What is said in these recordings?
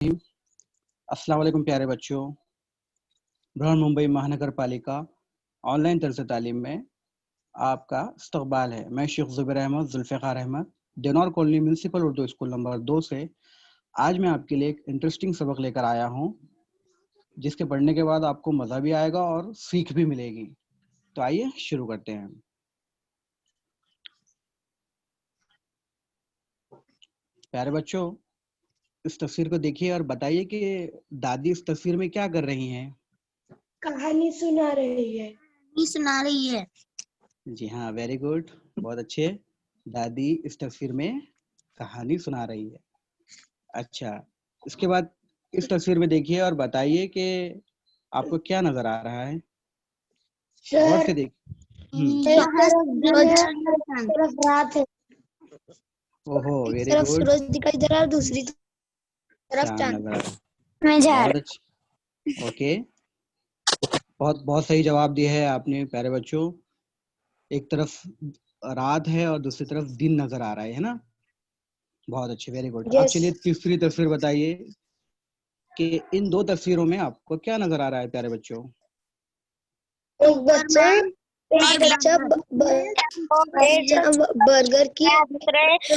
अस्सलाम वालेकुम प्यारे बच्चों। बृहन मुंबई महानगर पालिका ऑनलाइन तर्ज तालीम में आपका इस्तकबाल है। मैं Sheikh Zubair Ahmed Zulfiqar Ahmed Denaur colony municipal Urdu school number 2 से आज मैं आपके लिए एक इंटरेस्टिंग सबक लेकर आया हूँ, जिसके पढ़ने के बाद आपको मज़ा भी आएगा और सीख भी मिलेगी। तो आइए शुरू करते हैं। प्यारे बच्चों, इस तस्वीर को देखिए और बताइए कि दादी इस तस्वीर में क्या कर रही हैं। कहानी सुना रही है। जी हाँ, वेरी गुड, बहुत अच्छे। दादी इस तस्वीर में कहानी सुना रही है। अच्छा, इसके बाद इस तस्वीर में देखिए और बताइए कि आपको क्या नजर आ रहा है। गौर से देखिए। तरफ रात है, ओहो, एक वेरी तरफ गुड। सूरज दिखाई दे रहा है और दूसरी तरफ चांद चांद। नजर आ रहा है, बहुत अच्छे। ओके, बहुत बहुत सही जवाब दिया है आपने प्यारे बच्चों। एक तरफ रात है और दूसरी तरफ दिन नजर आ रहा है ना। बहुत अच्छे, वेरी गुड। अब चलिए तीसरी तस्वीर बताइए कि इन दो तस्वीरों में आपको क्या नजर आ रहा है प्यारे बच्चों। एक बच्चा बर्गर की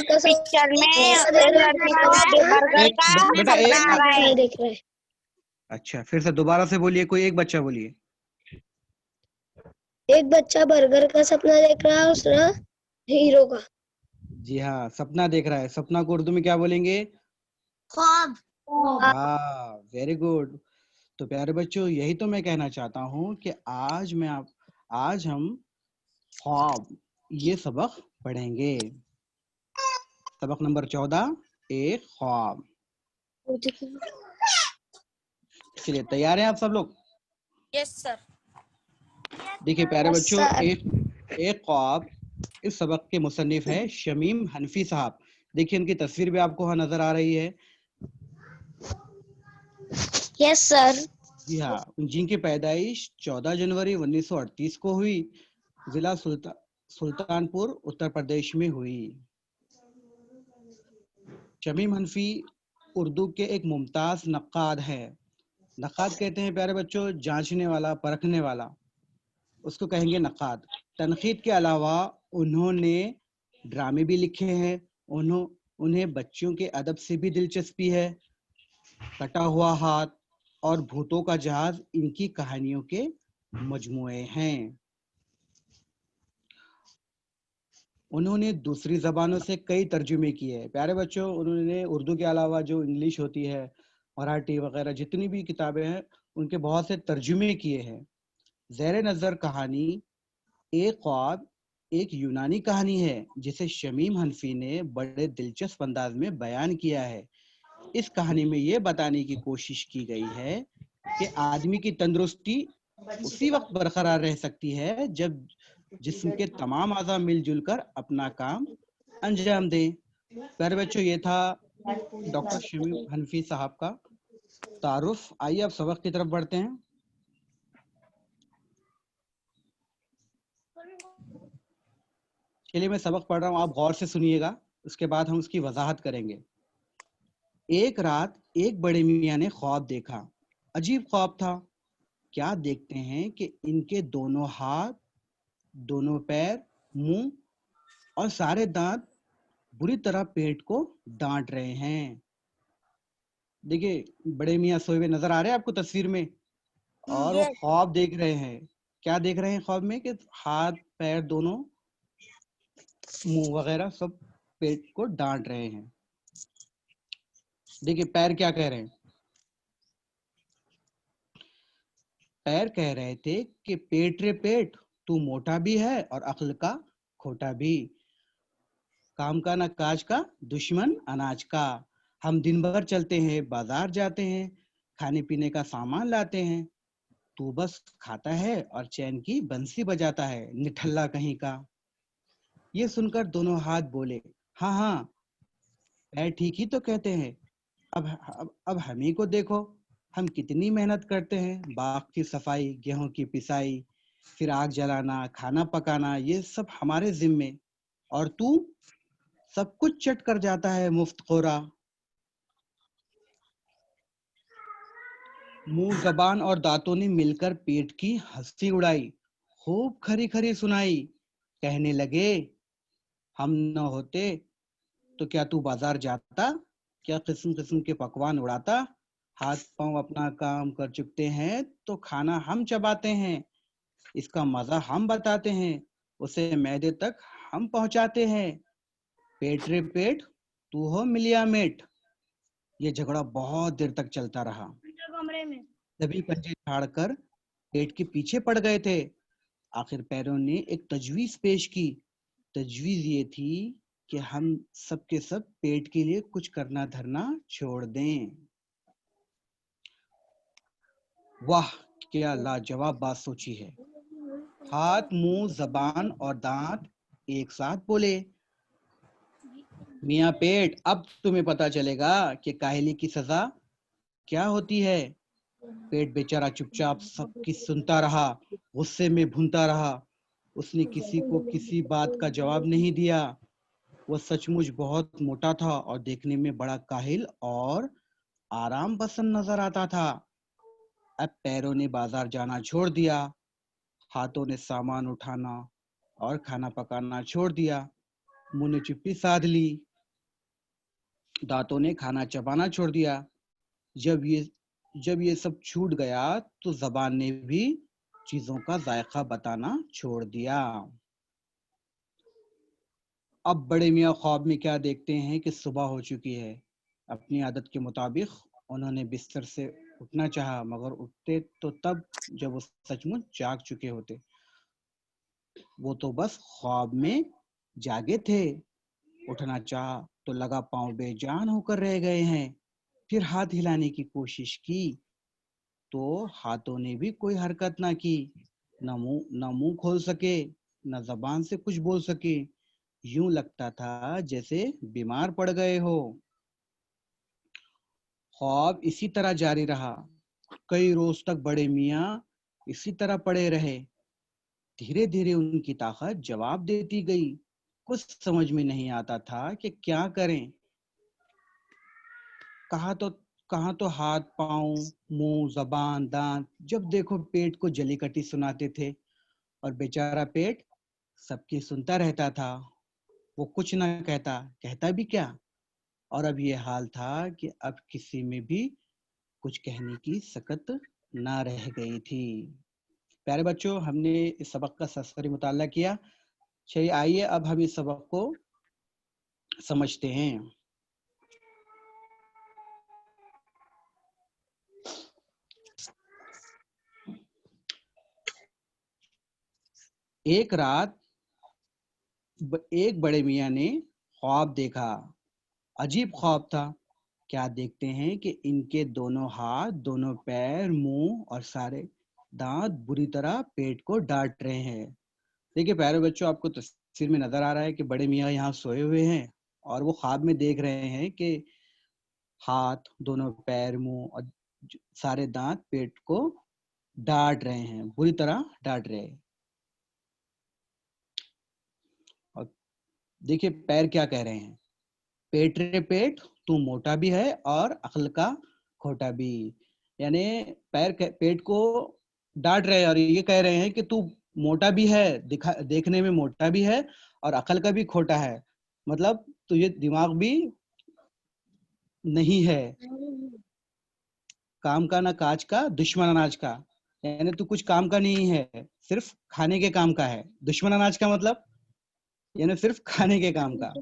पिक्चर में एक बेटा एक देख रहा है। अच्छा, फिर से दोबारा से बोलिए, कोई एक बच्चा बोलिए। एक बच्चा बर्गर का सपना देख रहा है, दूसरा हीरो का। जी हाँ, सपना देख रहा है। सपना को उर्दू में क्या बोलेंगे? ख्वाब। हाँ, वेरी गुड। तो प्यारे बच्चों, यही तो मैं कहना चाहता हूँ कि आज हम ख्वाब ये सबक पढ़ेंगे। सबक नंबर 14, एक ख्वाब। चलिए, तैयार हैं आप सब लोग? Yes sir. देखिए प्यारे बच्चों, एक ख्वाब इस सबक के मुसन्निफ है शमीम हनफी साहब। देखिए उनकी तस्वीर भी आपको वहाँ नजर आ रही है। Yes sir. जी हाँ, जिनकी पैदाइश 14 जनवरी 1938 को हुई, जिला सुल्तानपुर उत्तर प्रदेश में हुई। शमीम हनफी उर्दू के एक मुमताज नक्काद है। नक्काद कहते हैं प्यारे बच्चों जांचने वाला, परखने वाला, उसको कहेंगे नक्काद। तनकीद के अलावा उन्होंने ड्रामे भी लिखे हैं। उन्हें बच्चों के अदब से भी दिलचस्पी है। कटा हुआ हाथ और भूतों का जहाज इनकी कहानियों के मजमुए हैं। उन्होंने दूसरी जबानों से कई तर्जुमे किए हैं प्यारे बच्चों। उन्होंने उर्दू के अलावा जो इंग्लिश होती है, मराठी वगैरह जितनी भी किताबें हैं, उनके बहुत से तर्जुमे किए हैं। ज़ेरे नज़र कहानी एक ख्वाब एक यूनानी कहानी है जिसे शमीम हनफी ने बड़े दिलचस्प अंदाज में बयान किया है। इस कहानी में ये बताने की कोशिश की गई है कि आदमी की तंदुरुस्ती उसी वक्त बरकरार रह सकती है जब जिस्म के तमाम आज़ा मिलजुल कर अपना काम अंजाम दें। प्यारे बच्चों, ये था डॉक्टर शमीम हनफी साहब का तारुफ। आइए अब सबक की तरफ बढ़ते हैं। चलिए, मैं सबक पढ़ रहा हूँ, आप गौर से सुनिएगा, उसके बाद हम उसकी वजाहत करेंगे। एक रात एक बड़े मियाँ ने ख्वाब देखा। अजीब ख्वाब था। क्या देखते हैं कि इनके दोनों हाथ, दोनों पैर, मुंह और सारे दांत बुरी तरह पेट को डांट रहे हैं। देखिए, बड़े मियाँ सोए हुए नजर आ रहे हैं आपको तस्वीर में, और वो ख्वाब देख रहे हैं। क्या देख रहे हैं ख्वाब में? कि हाथ पैर दोनों, मुंह वगैरह सब पेट को डांट रहे हैं। देखिए पैर क्या कह रहे हैं। पैर कह रहे थे कि पेट रे पेट, तू मोटा भी है और अक्ल का खोटा भी। काम का ना काज का, दुश्मन अनाज का। हम दिन भर चलते हैं, बाजार जाते हैं, खाने पीने का सामान लाते हैं, तू बस खाता है और चैन की बंसी बजाता है, निठल्ला कहीं का। ये सुनकर दोनों हाथ बोले, हाँ हाँ, पैर ठीक ही तो कहते हैं। अब हम ही को देखो, हम कितनी मेहनत करते हैं। बाग की सफाई, गेहूं की पिसाई, फिर आग जलाना, खाना पकाना, ये सब हमारे जिम्मे, और तू सब कुछ चट कर जाता है मुफ्त खोरा। मुंह, जबान और दांतों ने मिलकर पेट की हंसी उड़ाई, खूब खरी खरी सुनाई। कहने लगे, हम न होते तो क्या तू बाजार जाता, क्या किस्म किस्म के पकवान उड़ाता। हाथ पांव अपना काम कर चुकते हैं तो खाना हम चबाते हैं, इसका मजा हम बताते हैं, उसे मैदे तक हम पहुंचाते हैं। पेट रे पेट, तू हो मिलिया मेट। ये झगड़ा बहुत देर तक चलता रहा। कमरे में सभी पंजे झाड़कर पेट के पीछे पड़ गए थे। आखिर पैरों ने एक तजवीज पेश की। तजवीज ये थी कि हम सब के सब पेट के लिए कुछ करना धरना छोड़ दें। वाह, क्या लाजवाब बात सोची है। हाथ, मुंह, जबान और दांत एक साथ बोले, मियाँ पेट, अब तुम्हें पता चलेगा कि काहली की सजा क्या होती है। पेट बेचारा चुपचाप सबकी सुनता रहा, गुस्से में भूनता रहा। उसने किसी को किसी बात का जवाब नहीं दिया। वह सचमुच बहुत मोटा था और देखने में बड़ा काहिल और आराम पसंद नजर आता था। अब पैरों ने बाजार जाना छोड़ दिया, हाथों ने सामान उठाना और खाना पकाना छोड़ दिया, मुंह ने चुप्पी साध ली, दांतों ने खाना चबाना छोड़ दिया। जब ये सब छूट गया तो जबान ने भी चीजों का जायका बताना छोड़ दिया। अब बड़े मियाँ ख्वाब में क्या देखते हैं कि सुबह हो चुकी है। अपनी आदत के मुताबिक उन्होंने बिस्तर से उठना चाहा, मगर उठते तो तब जब वो सचमुच जाग चुके होते। वो तो बस ख्वाब में जागे थे। उठना चाहा तो लगा पांव बेजान होकर रह गए हैं। फिर हाथ हिलाने की कोशिश की तो हाथों ने भी कोई हरकत ना की। न मुंह खोल सके, न जबान से कुछ बोल सके। यूं लगता था जैसे बीमार पड़ गए हो। ख्वाब इसी तरह जारी रहा। कई रोज तक बड़े मियाँ इसी तरह पड़े रहे। धीरे धीरे उनकी ताकत जवाब देती गई। कुछ समझ में नहीं आता था कि क्या करें। कहा तो कहाँ तो हाथ पांव, मुंह, जबान, दांत जब देखो पेट को जली कटी सुनाते थे। और बेचारा पेट सबकी सुनता रहता था। वो कुछ ना कहता, कहता भी क्या। और अब ये हाल था कि अब किसी में भी कुछ कहने की सकत ना रह गई थी। प्यारे बच्चों, हमने इस सबक का ससरी मुताला किया। चलिए आइए अब हम इस सबक को समझते हैं। एक रात एक बड़े मियाँ ने ख्वाब देखा। अजीब ख्वाब था। क्या देखते हैं कि इनके दोनों हाथ, दोनों पैर, मुंह और सारे दांत बुरी तरह पेट को डांट रहे हैं। देखिए प्यारे बच्चों, आपको तस्वीर में नजर आ रहा है कि बड़े मियाँ यहाँ सोए हुए हैं और वो ख्वाब में देख रहे हैं कि हाथ, दोनों पैर, मुंह और सारे दांत पेट को डांट रहे हैं, बुरी तरह डांट रहे हैं। और देखिए पैर क्या कह रहे हैं, पेट रे पेट, तू मोटा भी है और अक्ल का खोटा भी। यानी पेट को डांट रहे हैं और ये कह रहे हैं कि तू मोटा भी है, देखने में मोटा भी है और अक्ल का भी खोटा है। मतलब तुझे दिमाग भी नहीं है, काम का ना काज का, दुश्मन अनाज का। यानी तू कुछ काम का नहीं है, सिर्फ खाने के काम का है। दुश्मन अनाज का मतलब यानी सिर्फ खाने के काम का।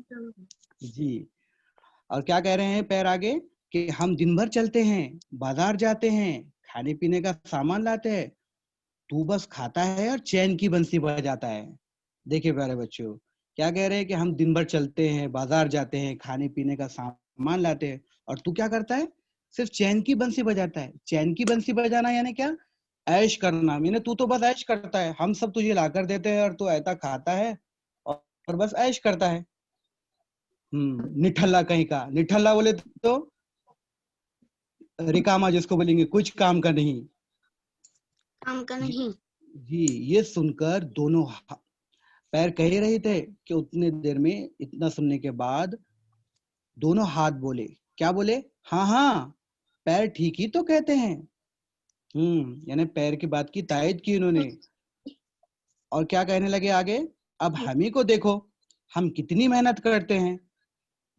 जी। और क्या कह रहे हैं पैर आगे कि हम दिन भर चलते हैं, बाजार जाते हैं, खाने पीने का सामान लाते हैं, तू बस खाता है और चैन की बंसी बजाता है। देखिए प्यारे बच्चों, क्या कह रहे हैं कि हम दिन भर चलते हैं, बाजार जाते हैं, खाने पीने का सामान लाते हैं, और तू क्या करता है, सिर्फ चैन की बंसी बजाता है। चैन की बंसी बजाना यानी क्या, ऐश करना। मैंने तू तो बस ऐश करता है, हम सब तुझे ला कर देते हैं और तू ऐसा खाता है और बस ऐश करता है। निठल्ला कहीं का। निठल्ला बोले तो रिकामा, जिसको बोलेंगे कुछ काम का नहीं। काम का नहीं। जी। ये सुनकर दोनों पैर कह रहे थे कि उतने देर में इतना सुनने के बाद दोनों हाथ बोले। क्या बोले, हाँ हाँ, पैर ठीक ही तो कहते हैं। यानी पैर की बात की तायद की उन्होंने। और क्या कहने लगे आगे, अब हम ही को देखो, हम कितनी मेहनत करते हैं,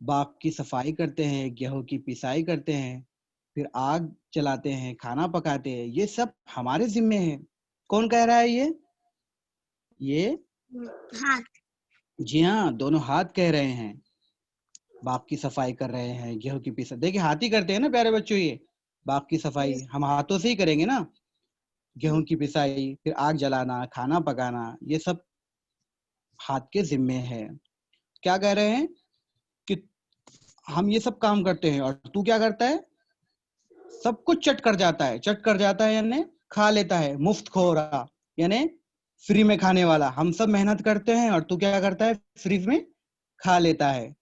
बाग की सफाई करते हैं, गेहूं की पिसाई करते हैं, फिर आग जलाते हैं, खाना पकाते हैं, ये सब हमारे जिम्मे है। कौन कह रहा है ये? हाथ। जी हाँ, दोनों हाथ कह रहे हैं। बाग की सफाई कर रहे हैं, गेहूं की पिसाई, देखिए हाथ ही करते हैं ना प्यारे बच्चों, ये बाग की सफाई हम हाथों से ही करेंगे ना, गेहूं की पिसाई, फिर आग जलाना, खाना पकाना, ये सब हाथ के जिम्मे है। क्या कह रहे हैं कि हम ये सब काम करते हैं और तू क्या करता है, सब कुछ चट कर जाता है। चट कर जाता है यानी खा लेता है, मुफ्त खोरा, यानी फ्री में खाने वाला। हम सब मेहनत करते हैं और तू क्या करता है, फ्री में खा लेता है।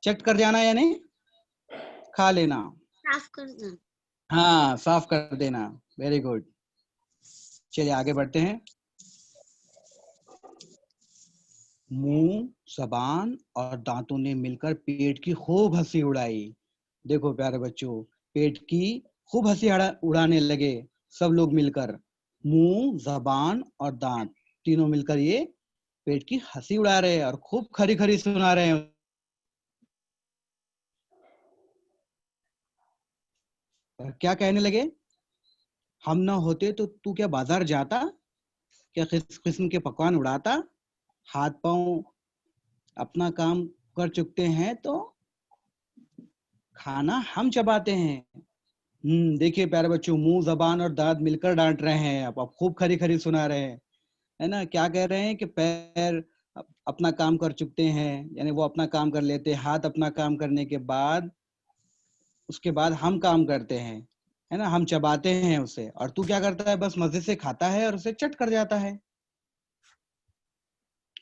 चट कर जाना यानी खा लेना। साफ करना। हाँ, साफ कर देना। Very good. चलिए आगे बढ़ते हैं। मुंह, जबान और दांतों ने मिलकर पेट की खूब हंसी उड़ाई। देखो प्यारे बच्चों, पेट की खूब हंसी उड़ाने लगे सब लोग मिलकर। मुंह, जबान और दांत तीनों मिलकर ये पेट की हंसी उड़ा रहे हैं और खूब खरी खरी सुना रहे हैं। और क्या कहने लगे, हम ना होते तो तू क्या बाजार जाता, क्या किस्म के पकवान उड़ाता, हाथ पांव अपना काम कर चुकते हैं तो खाना हम चबाते हैं। देखिए प्यारे बच्चों, मुंह, जबान और दांत मिलकर डांट रहे हैं, अब खूब खरी खरी सुना रहे हैं, है ना। क्या कह रहे हैं कि पैर अपना काम कर चुकते हैं, यानी वो अपना काम कर लेते हैं, हाथ अपना काम करने के बाद उसके बाद हम काम करते हैं, है ना, हम चबाते हैं उसे, और तू क्या करता है, बस मजे से खाता है और उसे चट कर जाता है।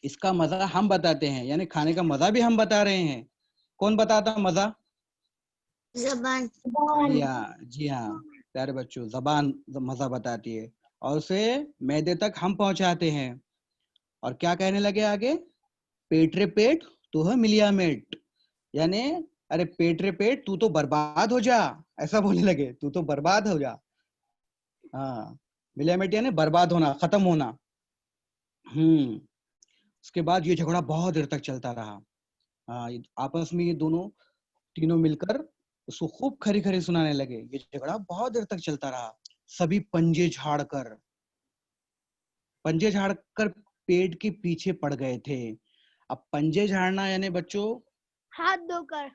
इसका मजा हम बताते हैं, यानी खाने का मजा भी हम बता रहे हैं। कौन बताता मजा? जबान। जी हाँ, जी हाँ प्यारे बच्चों, जबान मजा बताती है और उसे मैदे तक हम पहुंचाते हैं। और क्या कहने लगे आगे, पेट रे पेट तू है मिलिया मेट, यानी अरे पेट रे पेट तू तो बर्बाद हो जा, ऐसा बोलने लगे, तू तो बर्बाद हो जा। हाँ, मिलिया मेट यानी बर्बाद होना, खत्म होना। हम्म उसके बाद ये झगड़ा बहुत देर तक चलता रहा। हाँ, आपस में ये दोनों तीनों मिलकर उसको खूब खरी खरी सुनाने लगे। ये झगड़ा बहुत देर तक चलता रहा। सभी पंजे झाड़कर पेट के पीछे पड़ गए थे। अब पंजे झाड़ना यानी बच्चों, हाथ धोकर।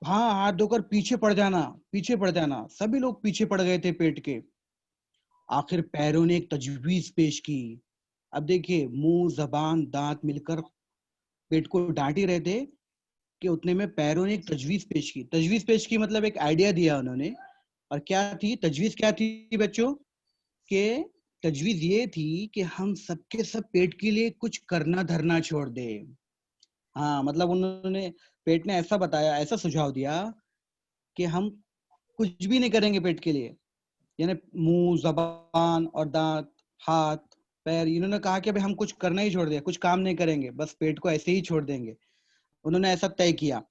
हाँ, हाथ धोकर पीछे पड़ जाना, पीछे पड़ जाना। सभी लोग पीछे पड़ गए थे पेट के। आखिर पैरों ने एक तजवीज पेश की। अब देखिए, मुंह, जबान, दांत मिलकर पेट को डांट ही रहे थे कि उतने में पैरों ने एक तजवीज पेश की। तजवीज पेश की मतलब एक आइडिया दिया उन्होंने। और क्या थी तजवीज, क्या थी बच्चों के, तजवीज ये थी कि हम सबके सब पेट के लिए कुछ करना धरना छोड़ दे। हाँ, मतलब उन्होंने, पेट ने ऐसा बताया, ऐसा सुझाव दिया कि हम कुछ भी नहीं करेंगे पेट के लिए, यानी मुंह, जबान और दांत, हाथ, पैर, इन्होंने कहा कि भाई हम कुछ करना ही छोड़ दिया, कुछ काम नहीं करेंगे, बस पेट को ऐसे ही छोड़ देंगे। उन्होंने ऐसा तय किया।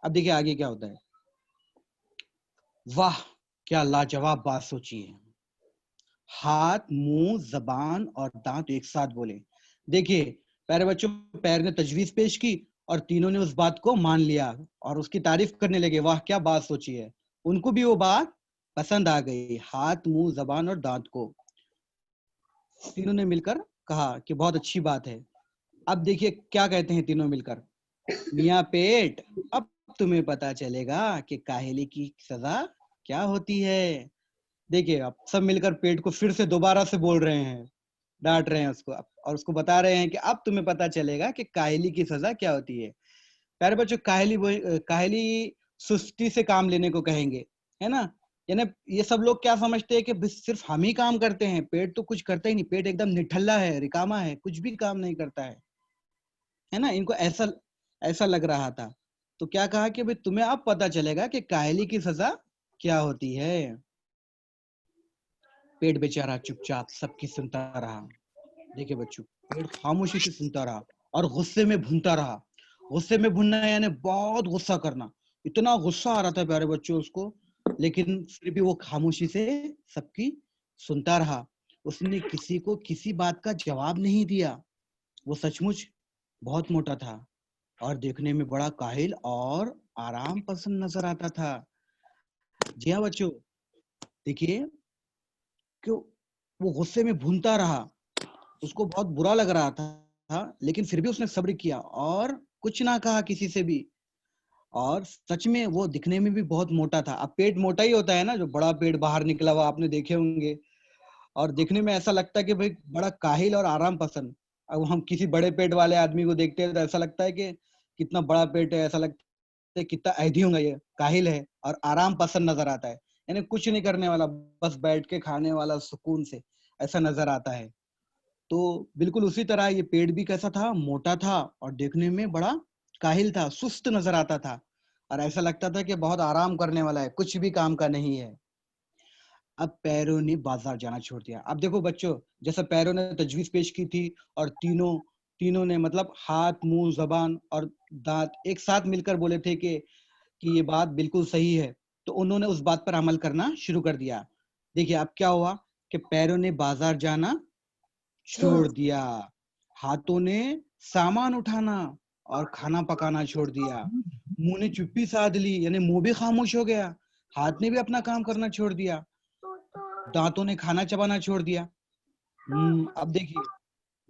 अब देखिए आगे क्या होता है। वाह, क्या लाजवाब बात सोची है। हाथ, मुंह, जबान और दांत एक साथ बोले। देखिए प्यारे बच्चों, पैर ने तजवीज पेश की और तीनों ने उस बात को मान लिया और उसकी तारीफ करने लगे। वाह, क्या बात सोची है। उनको भी वो बात पसंद आ गई, हाथ, मुंह, जबान और दांत को। तीनों ने मिलकर कहा कि बहुत अच्छी बात है। अब देखिए क्या कहते हैं तीनों मिलकर, मियाँ पेट, अब तुम्हें पता चलेगा कि काहेली की सजा क्या होती है। देखिए अब सब मिलकर पेट को फिर से दोबारा से बोल रहे हैं, डांट रहे हैं उसको, और उसको बता रहे हैं कि अब तुम्हें पता चलेगा कि काहेली की सजा क्या होती है। प्यारे बच्चों, काहेली सुस्ती से काम लेने को कहेंगे, है ना। यानी ये सब लोग क्या समझते हैं कि बस सिर्फ हम ही काम करते हैं, पेट तो कुछ करता ही नहीं, पेट एकदम निठल्ला है, रिकामा है, कुछ भी काम नहीं करता है ना। इनको ऐसा ऐसा लग रहा था। तो क्या कहा कि भाई तुम्हें अब पता चलेगा कि काहेली की सजा क्या होती है। पेट बेचारा चुपचाप सबकी सुनता रहा। देखिए बच्चों, पेट खामोशी से सुनता रहा और गुस्से में भूनता रहा। गुस्से में भूनना यानी बहुत गुस्सा करना। इतना गुस्सा आ रहा था प्यारे बच्चों उसको, लेकिन फिर भी वो खामोशी से सबकी सुनता रहा। उसने किसी को किसी बात का जवाब नहीं दिया। वो सचमुच बहुत मोटा था और देखने में बड़ा काहिल और आराम पसंद नजर आता था। जी हाँ बच्चों, देखिए कि वो गुस्से में भूनता रहा। उसको बहुत बुरा लग रहा था, लेकिन फिर भी उसने सब्र किया और कुछ ना कहा किसी से भी। और सच में वो दिखने में भी बहुत मोटा था। अब पेट मोटा ही होता है ना, जो बड़ा पेट बाहर निकला हुआ आपने देखे होंगे। और देखने में ऐसा लगता है कि भाई बड़ा काहिल और आराम पसंद। अब हम किसी बड़े पेट वाले आदमी को देखते हैं तो ऐसा लगता है कि कितना बड़ा पेट है, ऐसा लगता है कितना ऐधी होगा, ये काहिल है और आराम पसंद नजर आता है। यानी कुछ नहीं करने वाला, बस बैठ के खाने वाला सुकून से, ऐसा नजर आता है। तो बिल्कुल उसी तरह ये पेड़ भी कैसा था, मोटा था और देखने में बड़ा काहिल था, सुस्त नजर आता था और ऐसा लगता था कि बहुत आराम करने वाला है, कुछ भी काम का नहीं है। अब पैरों ने बाजार जाना छोड़ दिया। अब देखो बच्चों, जैसे पैरों ने तजवीज पेश की थी और तीनों तीनों ने मतलब हाथ, मुंह, जबान और दांत एक साथ मिलकर बोले थे कि ये बात बिल्कुल सही है। तो उन्होंने उस बात पर अमल करना शुरू कर दिया। देखिए अब क्या हुआ कि पैरों ने बाजार जाना छोड़ दिया, हाथों ने सामान उठाना और खाना पकाना छोड़ दिया, मुंह ने चुप्पी साध ली, यानी मुंह भी खामोश हो गया, हाथ ने भी अपना काम करना छोड़ दिया, दांतों ने खाना चबाना छोड़ दिया। अब देखिए,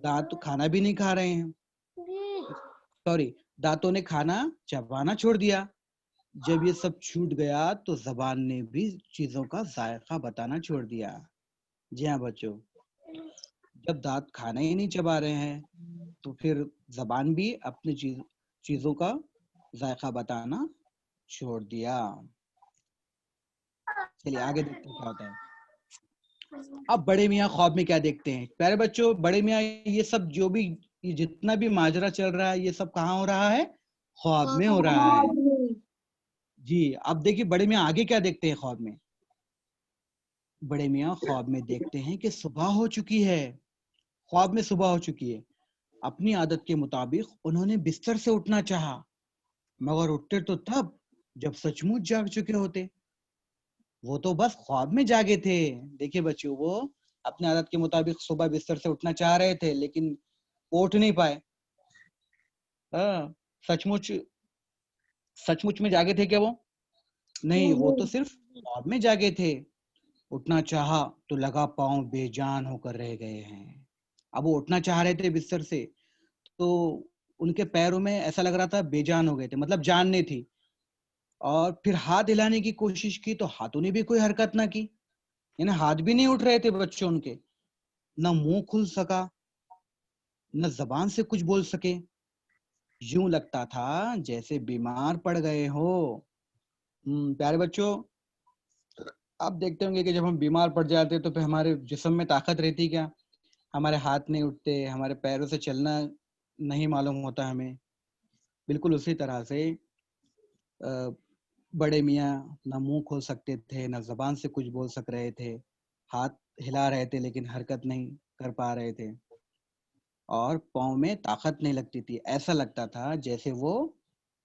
दांत तो खाना भी नहीं खा रहे हैं, सॉरी, दांतों ने खाना चबाना छोड़ दिया। जब ये सब छूट गया तो जबान ने भी चीजों का जायका बताना छोड़ दिया। जी हाँ बच्चों, जब दांत खाना ही नहीं चबा रहे हैं तो फिर जबान भी अपनी चीजों का जायका बताना छोड़ दिया। चलिए आगे देखते हैं क्या होता है। अब बड़े मियाँ ख्वाब में क्या देखते हैं? प्यारे बच्चों, बड़े मियाँ ये सब जो भी, ये जितना भी माजरा चल रहा है, ये सब कहाँ हो रहा है? ख्वाब में हो रहा है। जी, अब देखिए बड़े मियाँ आगे क्या देखते हैं ख्वाब में। बड़े मियाँ ख्वाब में देखते हैं कि सुबह हो चुकी है। ख्वाब में सुबह हो चुकी है। अपनी आदत के मुताबिक उन्होंने बिस्तर से उठना चाहा, मगर उठते तो तब जब सचमुच जाग चुके होते। वो तो बस ख्वाब में जागे थे। देखिए बच्चों, वो अपनी आदत के मुताबिक सुबह बिस्तर से उठना चाह रहे थे, लेकिन उठ नहीं पाए। हाँ, सचमुच सचमुच में जागे थे क्या वो? नहीं, वो तो सिर्फ ख्वाब में जागे थे। उठना चाहा तो लगा पांव बेजान होकर रह गए हैं। अब वो उठना चाह रहे थे बिस्तर से, तो उनके पैरों में ऐसा लग रहा था बेजान हो गए थे, मतलब जान नहीं थी। और फिर हाथ हिलाने की कोशिश की तो हाथों ने भी कोई हरकत ना की, यानी हाथ भी नहीं उठ रहे थे बच्चों उनके। न मुंह खुल सका, न जबान से कुछ बोल सके। यूं लगता था जैसे बीमार पड़ गए हो। प्यारे बच्चों, आप देखते होंगे कि जब हम बीमार पड़ जाते हैं तो फिर हमारे जिस्म में ताकत रहती क्या? हमारे हाथ नहीं उठते, हमारे पैरों से चलना नहीं मालूम होता हमें। बिल्कुल उसी तरह से अ, बड़े मियाँ ना मुंह खोल सकते थे, ना जबान से कुछ बोल सक रहे थे, हाथ हिला रहे थे लेकिन हरकत नहीं कर पा रहे थे और पाँव में ताकत नहीं लगती थी। ऐसा लगता था जैसे वो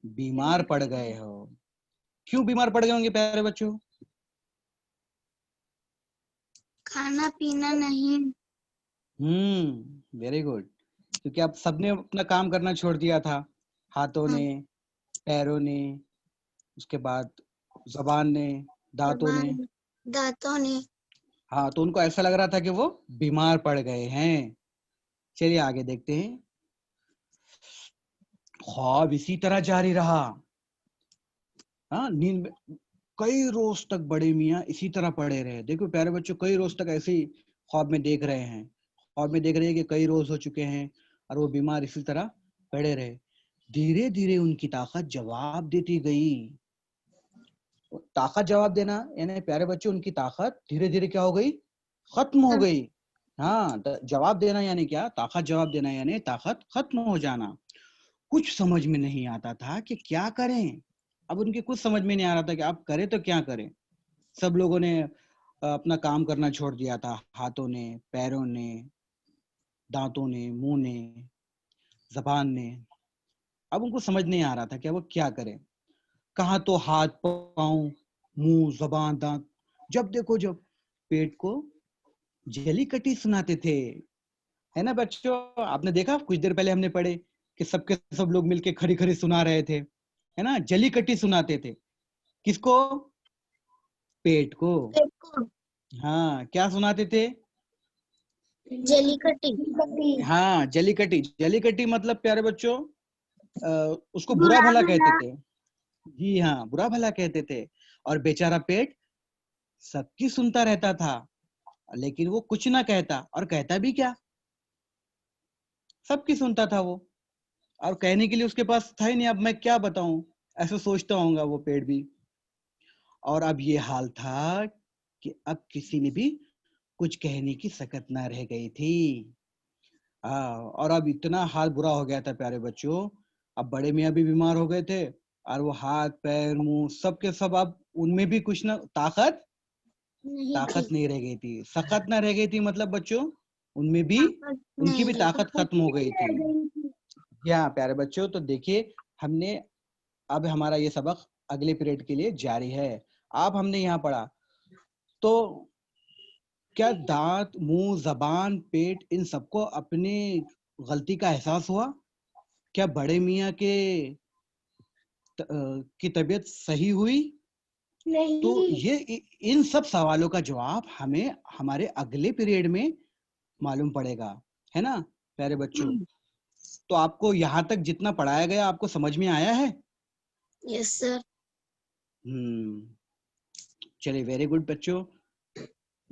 बीमार पड़ गए हो। क्यों बीमार पड़ गए होंगे प्यारे बच्चों? खाना पीना नहीं। Very good. क्योंकि अब सबने अपना काम करना छोड़ दिया था, हाथों हाँ, ने, पैरों ने, उसके बाद जबान ने, दांतों ने। जबान, दांतों ने। हाँ, तो उनको ऐसा लग रहा था कि वो बीमार पड़ गए हैं। चलिए आगे देखते हैं। ख्वाब इसी तरह जारी रहा। हाँ, नींद में कई रोज तक बड़े मियाँ इसी तरह पड़े रहे। देखो प्यारे बच्चों, कई रोज तक ऐसे ही ख्वाब में देख रहे हैं। ख्वाब में देख रहे हैं कि कई रोज हो चुके हैं और वो बीमार इसी तरह पड़े रहे। धीरे धीरे उनकी ताकत जवाब देती गई। ताकत जवाब देना यानी प्यारे बच्चों, उनकी ताकत धीरे धीरे क्या हो गई? खत्म हो गई। हाँ, जवाब देना यानी क्या? ताकत जवाब देना यानी ताकत खत्म हो जाना। कुछ समझ में नहीं आता था कि क्या करें। अब उनके कुछ समझ में नहीं आ रहा था कि अब करें तो क्या करें। सब लोगों ने अपना काम करना छोड़ दिया था, हाथों ने, पैरों ने, दांतों ने, मुंह ने, जबान ने। अब उनको समझ नहीं आ रहा था कि अब वो क्या करें। कहाँ तो हाथ, पांव, मुंह, जबान, दांत, जब देखो जब पेट को जलीकटी सुनाते थे, है ना बच्चों? आपने देखा कुछ देर पहले हमने पढ़े कि सबके सब लोग मिलके खड़ी खड़ी सुना रहे थे, है ना? जलीकटी सुनाते थे। किसको? पेट को। हाँ, क्या सुनाते थे? जलीकटी। हाँ, जलीकटी। जलीकटी मतलब प्यारे बच्चों उसको बुरा भला कहते थे। जी हाँ, बुरा भला कहते थे। और बेचारा पेट सबकी सुनता रहता था, लेकिन वो कुछ ना कहता, और कहता भी क्या, सबकी सुनता था वो, और कहने के लिए उसके पास था ही नहीं। अब मैं क्या बताऊं, ऐसे सोचता होऊंगा वो पेट भी। और अब ये हाल था कि अब किसी ने भी कुछ कहने की सकत ना रह गई थी। हाँ, और अब इतना हाल बुरा हो गया था प्यारे बच्चों, अब बड़े मियाँ भी बीमार हो गए थे, और वो हाथ पैर मुंह सबके सब, अब उनमें भी कुछ ना ताकत नहीं रह गई थी। सकत ना रह गई थी मतलब बच्चों, उनमें भी उनकी भी ताकत खत्म हो गई थी। हाँ प्यारे बच्चों, तो देखिए हमने अब हमारा ये सबक अगले पीरियड के लिए जारी है। अब हमने यहाँ पढ़ा, तो क्या दांत मुंह जबान पेट इन सबको अपनी गलती का एहसास हुआ? क्या बड़े मियाँ के की तबीयत सही हुई? तो ये इन सब सवालों का जवाब हमें हमारे अगले पीरियड में मालूम पड़ेगा, है ना प्यारे बच्चों? तो आपको यहाँ तक जितना पढ़ाया गया आपको समझ में आया है? Yes sir. चलिए, वेरी गुड बच्चों।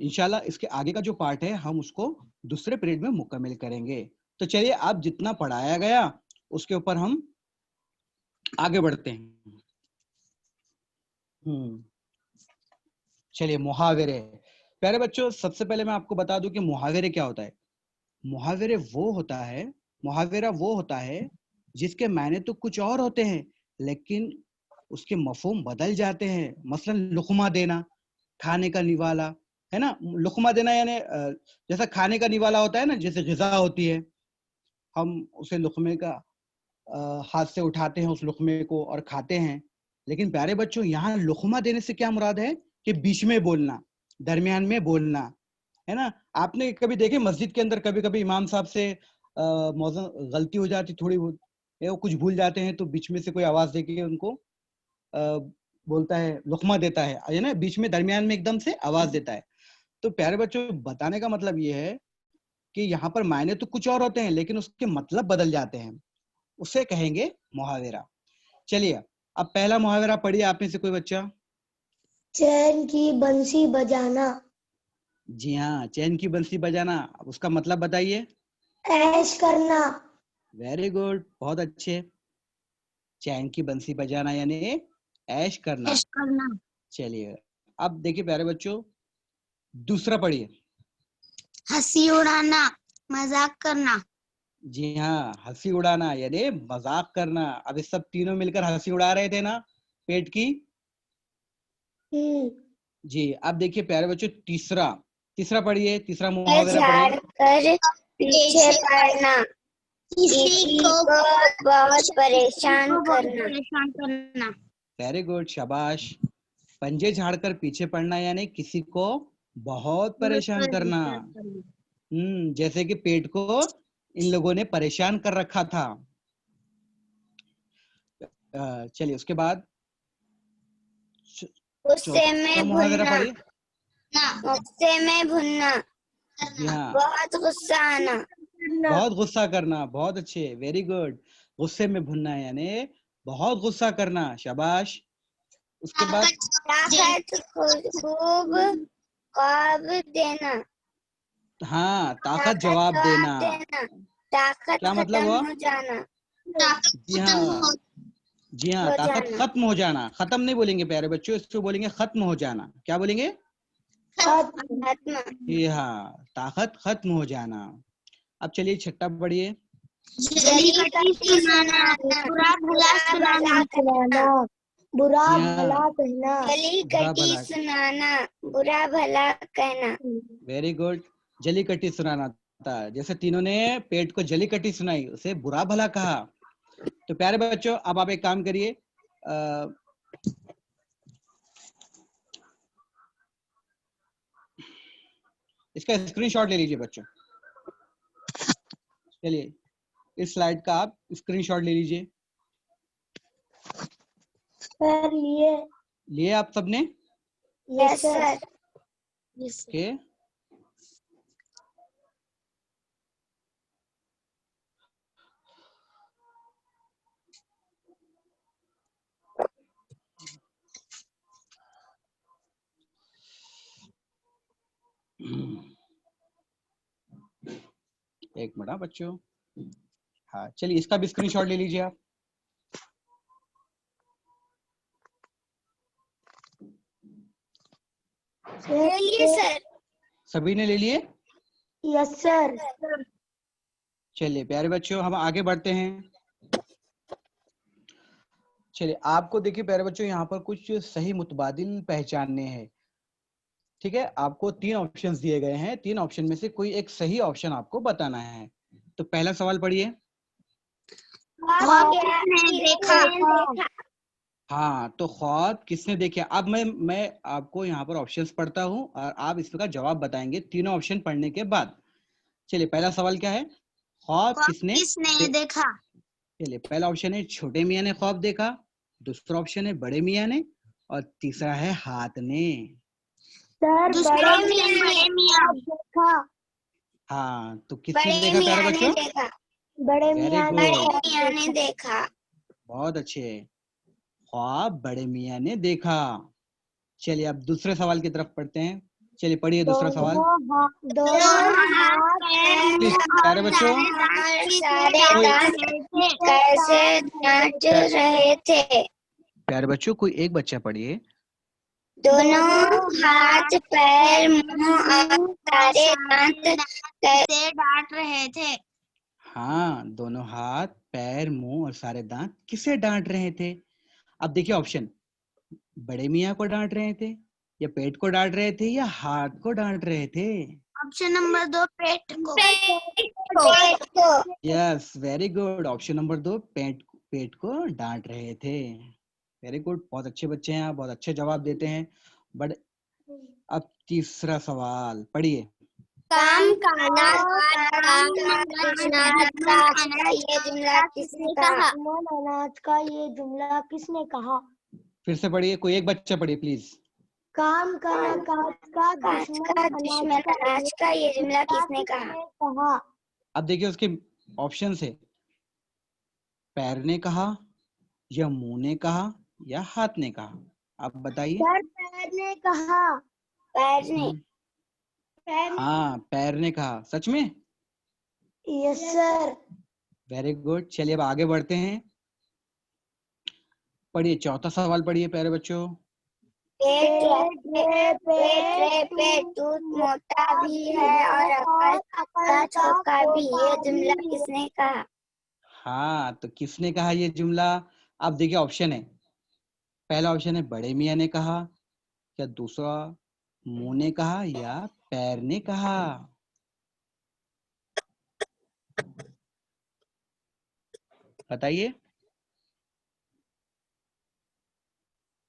इंशाल्लाह इसके आगे का जो पार्ट है हम उसको दूसरे पीरियड में मुकम्मल करेंगे। तो चलिए, अब जितना पढ़ाया गया उसके ऊपर हम आगे बढ़ते हैं। चलिए, मुहावरे। प्यारे बच्चों, सबसे पहले मैं आपको बता दूं कि मुहावरे क्या होता है। मुहावरे वो होता है मुहावरा वो होता है जिसके मायने तो कुछ और होते हैं, लेकिन उसके मफहूम बदल जाते हैं। मसलन लुकमा देना, खाने का निवाला, है ना? लुकमा देना यानी जैसा खाने का निवाला होता है ना, जैसे ग़िज़ा होती है, हम उसे लुकमे का हाथ से उठाते हैं उस लुकमे को और खाते हैं। लेकिन प्यारे बच्चों, यहाँ लुकमा देने से क्या मुराद है कि बीच में बोलना, दरमियान में बोलना, है ना? आपने कभी देखे मस्जिद के अंदर कभी कभी इमाम साहब से मौज़न गलती हो जाती थोड़ी बहुत, वो कुछ भूल जाते हैं, तो बीच में से कोई आवाज देके उनको बोलता है, लुकमा देता है ना, बीच में दरमियान में एकदम से आवाज देता है। तो प्यारे बच्चों, बताने का मतलब ये है कि यहाँ पर मायने तो कुछ और होते हैं, लेकिन उसके मतलब बदल जाते हैं, उसे कहेंगे मुहावरा। चलिए, अब पहला मुहावरा पढ़िए आप में से कोई बच्चा। चैन की बंसी बजाना। जी हाँ, चैन की बंसी बजाना, अब उसका मतलब बताइए। ऐश करना। वेरी गुड, बहुत अच्छे। चैन की बंसी बजाना यानी ऐश करना। ऐश करना। चलिए, अब देखिए प्यारे बच्चों, दूसरा पढ़िए। हंसी उड़ाना, मजाक करना। जी हाँ, हंसी उड़ाना यानी मजाक करना। अब इस सब तीनों मिलकर हंसी उड़ा रहे थे ना पेट की। जी, अब देखिए प्यारे बच्चों, तीसरा तीसरा पढ़िए, तीसरा मुहावरा पढ़िए। झाड़कर पीछे पड़ना। किसी को बहुत परेशान करना। वेरी गुड, शाबाश। पंजे झाड़कर पीछे पड़ना यानी किसी को बहुत परेशान करना। जैसे कि पेट को इन लोगों ने परेशान कर रखा था। चलिए, उसके बाद गुस्से में मुहावरा भुनना। पढ़िए। गुस्से में भुनना। जी हाँ, बहुत गुस्सा आना। बहुत गुस्सा करना, बहुत अच्छे, वेरी गुड। गुस्से में भुनना यानी बहुत गुस्सा करना, शाबाश। उसके बाद खूब ख्वाब देना। हाँ, ताकत जवाब देना। ताकत क्या मतलब खत्म हुआ? हो जाना। जी हाँ, जी हाँ, ताकत खत्म हो जाना। खत्म नहीं बोलेंगे प्यारे बच्चों, इसको बोलेंगे खत्म हो जाना। क्या बोलेंगे? खत्म। जी हाँ, ताकत खत्म हो जाना। अब चलिए, छठा पढ़िए। जलीकटी सुनाना, बुरा भला सुनाना। बुरा जी हाँ, भला कहना। बुरा जलीकटी भला। सुनाना, बुरा भला कहना। वेरी गुड, जलीकटी सुनाना था। जैसे तीनों ने पेट को जलीकटी सुनाई, उसे बुरा भला कहा। तो प्यारे बच्चों, अब आप एक काम करिए, इसका स्क्रीनशॉट ले लीजिए बच्चों। चलिए इस स्लाइड का आप स्क्रीनशॉट ले लीजिए। सर लिए आप सबने? Yes sir. ओके, एक मिनट बच्चों। हाँ चलिए इसका भी स्क्रीनशॉट ले लीजिए आप। चलिए सर। सभी ने ले लिए? Yes sir. चलिए प्यारे बच्चों हम आगे बढ़ते हैं। चलिए आपको देखिए प्यारे बच्चों यहाँ पर कुछ सही मुतबादिल पहचानने हैं। ठीक है, आपको 3 ऑप्शंस दिए गए हैं, 3 ऑप्शन में से कोई एक सही ऑप्शन आपको बताना है। तो पहला सवाल पढ़िए। ख्वाब किसने देखा? हाँ तो ख्वाब किसने देखे। अब मैं आपको यहाँ पर ऑप्शंस पढ़ता हूँ और आप इसका जवाब बताएंगे तीनों ऑप्शन पढ़ने के बाद। चलिए पहला सवाल क्या है? ख्वाब किसने देखा? चलिए पहला ऑप्शन है छोटे मियाँ ने ख्वाब देखा, दूसरा ऑप्शन है बड़े मियाँ ने, और तीसरा है हाथ ने। सर बड़े मियाँ देखा। हाँ तो किसने देखा प्यारे बच्चों? बड़े वेरी मियाँ गुड, ने देखा। बहुत अच्छे। ख्वाब बड़े मियाँ ने देखा। चलिए अब दूसरे सवाल की तरफ पढ़ते हैं। चलिए पढ़िए दूसरा सवाल। प्यारे बच्चों कैसे नाच रहे थे? प्यारे बच्चों कोई एक बच्चा पढ़िए। दोनों हाथ पैर मुंह और सारे दांत कैसे डांट रहे थे? हाँ दोनों हाथ पैर मुंह और सारे दांत किसे डांट रहे थे? अब देखिए ऑप्शन, बड़े मियाँ को डांट रहे थे, या पेट को डांट रहे थे, या हाथ को डांट रहे थे? ऑप्शन नंबर 2 पेट को। Yes very good, option number 2 पेट को डांट रहे थे। वेरी गुड, बहुत अच्छे बच्चे हैं आप, बहुत अच्छे जवाब देते हैं। बट अब तीसरा सवाल पढ़िए। काम का ये जुमला किसने कहा? अनाज का ये जुमला किसने कहा? फिर से पढ़िए, कोई एक बच्चा पढ़िए प्लीज। काम करना काज का दुश्मन अनाज का ये जुमला किसने कहा? अब देखिए उसके ऑप्शन है, पैर ने कहा, या मुंह ने कहा, या हाथ ने कहा। आप बताइए। पैर ने कहा। पैर ने। हाँ पैर ने कहा, सच में? Yes sir. वेरी गुड, चलिए अब आगे बढ़ते हैं। पढ़िए चौथा सवाल पढ़िए प्यारे बच्चों। पेट दूध मोटा भी है और अकल का चौका भी, ये जुमला किसने कहा? हाँ तो किसने कहा ये जुमला? अब देखिए ऑप्शन है, पहला ऑप्शन है बड़े मियाँ ने कहा, या दूसरा मुंह ने कहा, या पैर ने कहा। बताइए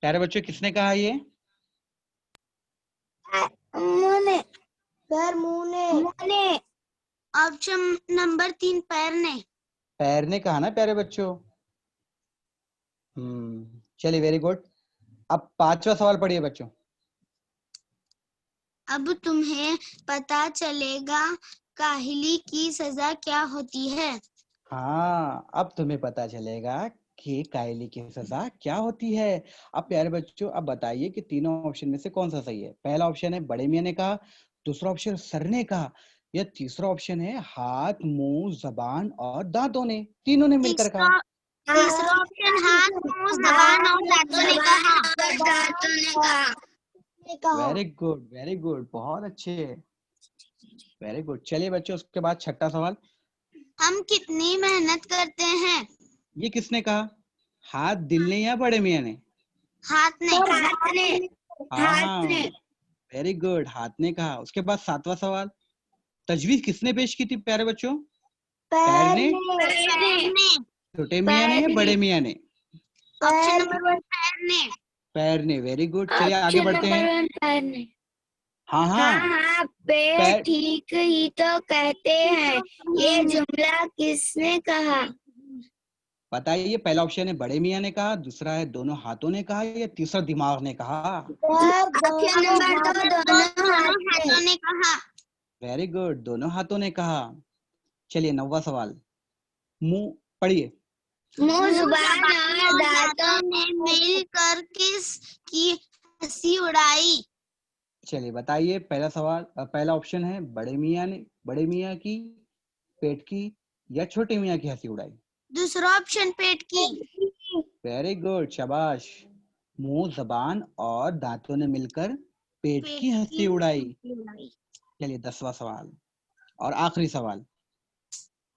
प्यारे बच्चों किसने कहा ये? मुंह ने। सर मुंह ने। ऑप्शन नंबर 3 पैर ने। पैर ने कहा ना प्यारे बच्चों। चलिए वेरी गुड। अब पांचवा सवाल पढ़िए बच्चों। अब तुम्हें पता चलेगा काहिली की सजा क्या होती है। हाँ अब तुम्हें पता चलेगा कि कायली की सजा क्या होती है। अब प्यारे बच्चों अब बताइए कि तीनों ऑप्शन में से कौन सा सही है। पहला ऑप्शन है बड़े मियाँ ने कहा, दूसरा ऑप्शन सर ने कहा, या तीसरा ऑप्शन है हाथ मुंह जबान और दांतों ने, तीनों ने मिलकर कहा। तीसरा ऑप्शन हाथ मुंह जबान और दांतों ने कहा। वेरी गुड, बहुत अच्छे, वेरी गुड। चलिए बच्चों उसके बाद छठा सवाल। हम कितनी मेहनत करते हैं? ये किसने कहा? हाथ दिल ने या बड़े मियाँ ने? हाथ ने। हाँ वेरी गुड, हाथ ने कहा। उसके बाद सातवां सवाल, तजवीज किसने पेश की थी प्यारे बच्चों? पैर ने, छोटे मियाँ ने, या बड़े मियाँ ने? ऑप्शन नंबर 1 पैर ने। पैर ने, वेरी गुड। चलिए आगे बढ़ते हैं। हाँ हाँ हाँ, हाँ पेड़ पैर। ठीक ही तो कहते हैं। ये जुमला किसने कहा? बताइए, पहला ऑप्शन है बड़े मियाँ ने कहा, दूसरा है दोनों हाथों ने कहा, या तीसरा दिमाग ने कहा। ऑप्शन नंबर 2 दोनों हाथों ने कहा। वेरी गुड, दोनों हाथों ने कहा। चलिए 9वां सवाल, मुंह पढ़िए। मुंह जुबान और दांतों ने मिलकर किसकी हंसी उड़ाई? चलिए बताइए, पहला सवाल, पहला ऑप्शन है बड़े मियाँ की, पेट की, या छोटे मियाँ की हंसी उड़ाई। दूसरा ऑप्शन पेट की। वेरी गुड, शाबाश। मुंह, जबान और दांतों ने मिलकर पेट की हंसी उड़ाई। चलिए 10वां सवाल और आखिरी सवाल,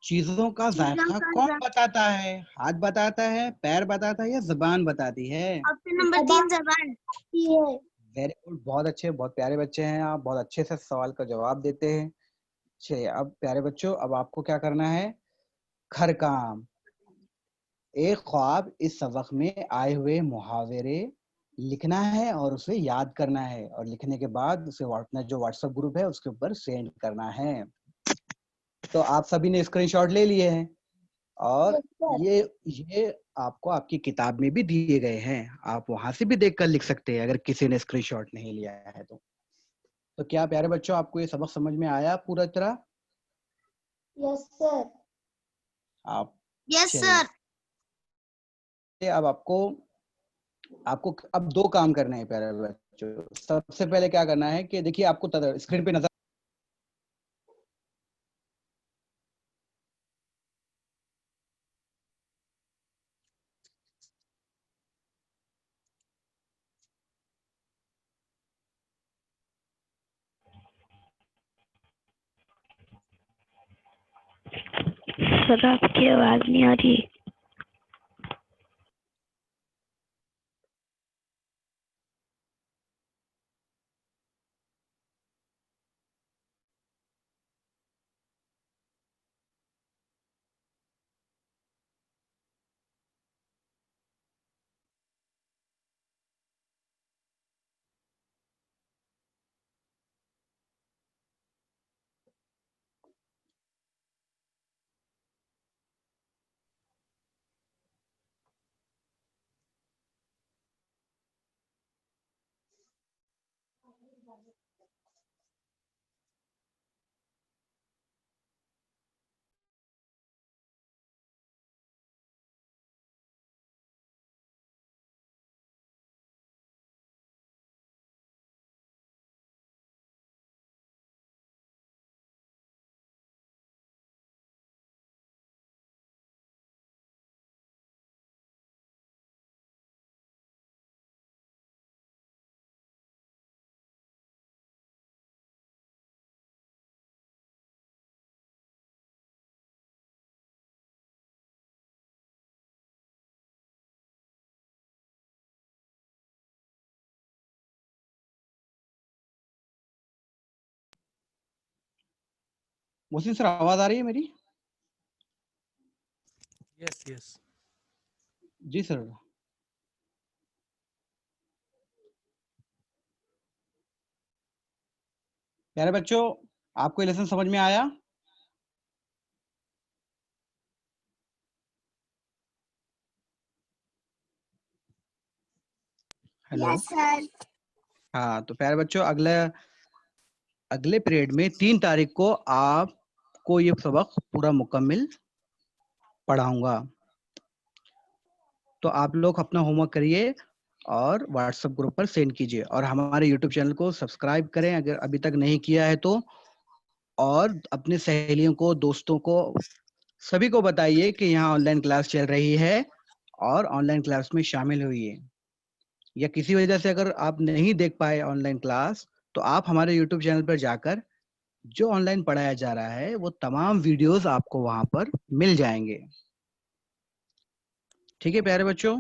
चीजों का जायका कौन बताता है? हाथ बताता है, पैर बताता है, या जबान बताती है? ऑप्शन नंबर 3 जबान। वेरी गुड, बहुत अच्छे, बहुत प्यारे बच्चे हैं आप, बहुत अच्छे से सवाल का जवाब देते हैं। चलिए अब प्यारे बच्चों, अब आपको क्या करना है, घर काम। एक ख्वाब इस सबक में आए हुए मुहावरे लिखना है और उसे याद करना है, और लिखने के बाद उसे अपना जो व्हाट्सएप ग्रुप है उसके ऊपर सेंड करना है। तो आप सभी ने स्क्रीनशॉट ले लिए हैं, और ये आपको आपकी किताब में भी दिए गए हैं, आप वहां से भी देखकर लिख सकते हैं अगर किसी ने स्क्रीनशॉट नहीं लिया है तो क्या प्यारे बच्चों, आपको ये सबक समझ में आया पूरा तरह? Yes sir. आप यस चलिए, सर। अब आपको आपको अब 2 काम करने हैं प्यारे बच्चों। सबसे पहले क्या करना है कि देखिए, आपको स्क्रीन पे नजर, सर आपकी आवाज नहीं आ रही। मोहसिन सर आवाज आ रही है मेरी? Yes yes. जी सर। प्यारे बच्चों, आपको ये लेसन समझ में आया? हेलो। Yes sir. हाँ, तो प्यारे बच्चों, अगले पीरियड में 3 तारीख को आपको ये सबक पूरा मुकम्मल पढ़ाऊंगा। तो आप लोग अपना होमवर्क करिए और व्हाट्सएप ग्रुप पर सेंड कीजिए, और हमारे यूट्यूब चैनल को सब्सक्राइब करें अगर अभी तक नहीं किया है तो, और अपने सहेलियों को, दोस्तों को, सभी को बताइए कि यहाँ ऑनलाइन क्लास चल रही है और ऑनलाइन क्लास में शामिल हुई, या किसी वजह से अगर आप नहीं देख पाए ऑनलाइन क्लास, तो आप हमारे यूट्यूब चैनल पर जाकर जो ऑनलाइन पढ़ाया जा रहा है वो तमाम वीडियोस आपको वहां पर मिल जाएंगे। ठीक है प्यारे बच्चों?